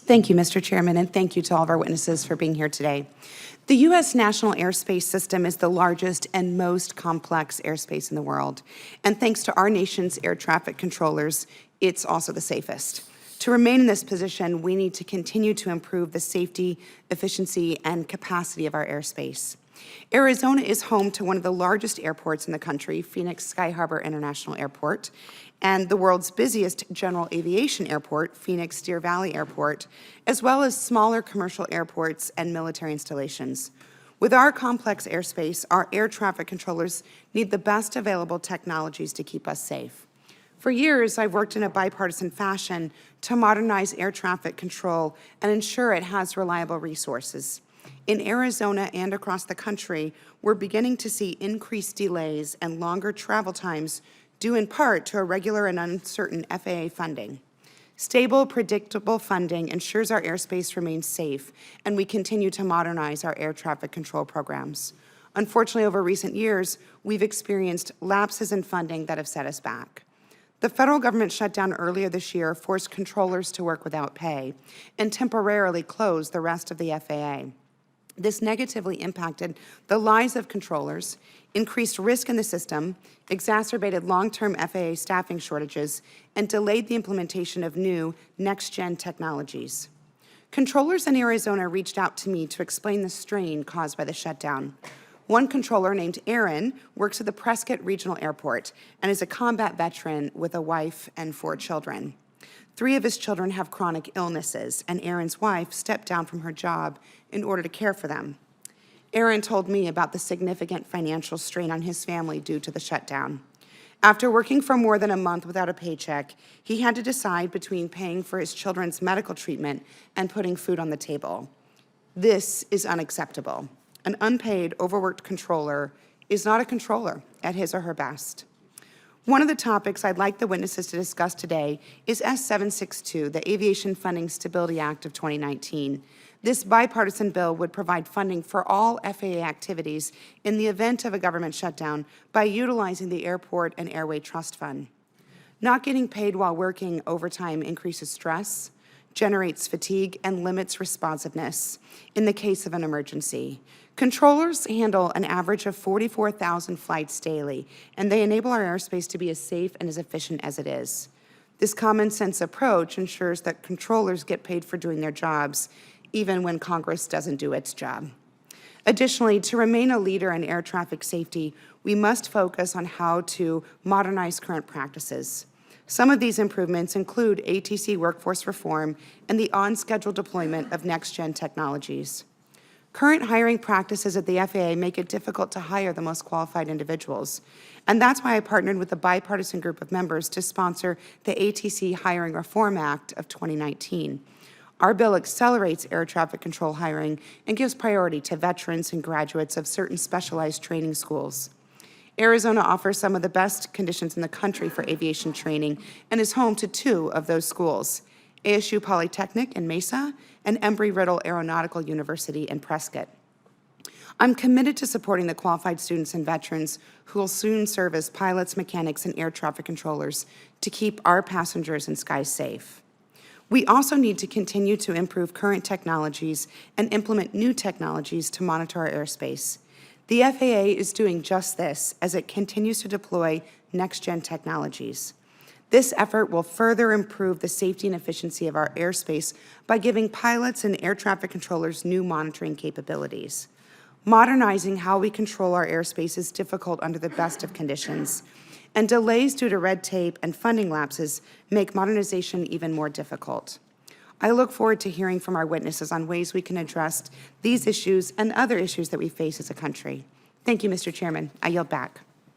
Thank you, Mr. Chairman, and thank you to all of our witnesses for being here today. The U.S. national airspace system is the largest and most complex airspace in the world, and thanks to our nation's air traffic controllers, it's also the safest. To remain in this position, we need to continue to improve the safety, efficiency, and capacity of our airspace. Arizona is home to one of the largest airports in the country, Phoenix Sky Harbor International Airport, and the world's busiest general aviation airport, Phoenix Deer Valley Airport, as well as smaller commercial airports and military installations. With our complex airspace, our air traffic controllers need the best available technologies to keep us safe. For years, I've worked in a bipartisan fashion to modernize air traffic control and ensure it has reliable resources. In Arizona and across the country, we're beginning to see increased delays and longer travel times due in part to irregular and uncertain FAA funding. Stable, predictable funding ensures our airspace remains safe, and we continue to modernize our air traffic control programs. Unfortunately, over recent years, we've experienced lapses in funding that have set us back. The federal government shutdown earlier this year forced controllers to work without pay and temporarily closed the rest of the FAA. This negatively impacted the lives of controllers, increased risk in the system, exacerbated long-term FAA staffing shortages, and delayed the implementation of new next-gen technologies. Controllers in Arizona reached out to me to explain the strain caused by the shutdown. One controller named Aaron works at the Prescott Regional Airport and is a combat veteran with a wife and 4 children. 3 of his children have chronic illnesses, and Aaron's wife stepped down from her job in order to care for them. Aaron told me about the significant financial strain on his family due to the shutdown. After working for more than a month without a paycheck, he had to decide between paying for his children's medical treatment and putting food on the table. This is unacceptable. An unpaid, overworked controller is not a controller at his or her best. One of the topics I'd like the witnesses to discuss today is S762, the Aviation Funding Stability Act of 2019. This bipartisan bill would provide funding for all FAA activities in the event of a government shutdown by utilizing the Airport and Airway Trust Fund. Not getting paid while working overtime increases stress, generates fatigue, and limits responsiveness in the case of an emergency. Controllers handle an average of 44,000 flights daily, and they enable our airspace to be as safe and as efficient as it is. This common sense approach ensures that controllers get paid for doing their jobs, even when Congress doesn't do its job. Additionally, to remain a leader in air traffic safety, we must focus on how to modernize current practices. Some of these improvements include ATC workforce reform and the on-schedule deployment of next-gen technologies. Current hiring practices at the FAA make it difficult to hire the most qualified individuals, and that's why I partnered with a bipartisan group of members to sponsor the ATC Hiring Reform Act of 2019. Our bill accelerates air traffic control hiring and gives priority to veterans and graduates of certain specialized training schools. Arizona offers some of the best conditions in the country for aviation training and is home to 2 of those schools, ASU Polytechnic in Mesa and Embry-Riddle Aeronautical University in Prescott. I'm committed to supporting the qualified students and veterans who will soon serve as pilots, mechanics, and air traffic controllers to keep our passengers and skies safe. We also need to continue to improve current technologies and implement new technologies to monitor our airspace. The FAA is doing just this as it continues to deploy next-gen technologies. This effort will further improve the safety and efficiency of our airspace by giving pilots and air traffic controllers new monitoring capabilities. Modernizing how we control our airspace is difficult under the best of conditions, and delays due to red tape and funding lapses make modernization even more difficult. I look forward to hearing from our witnesses on ways we can address these issues and other issues that we face as a country. Thank you, Mr. Chairman. I yield back.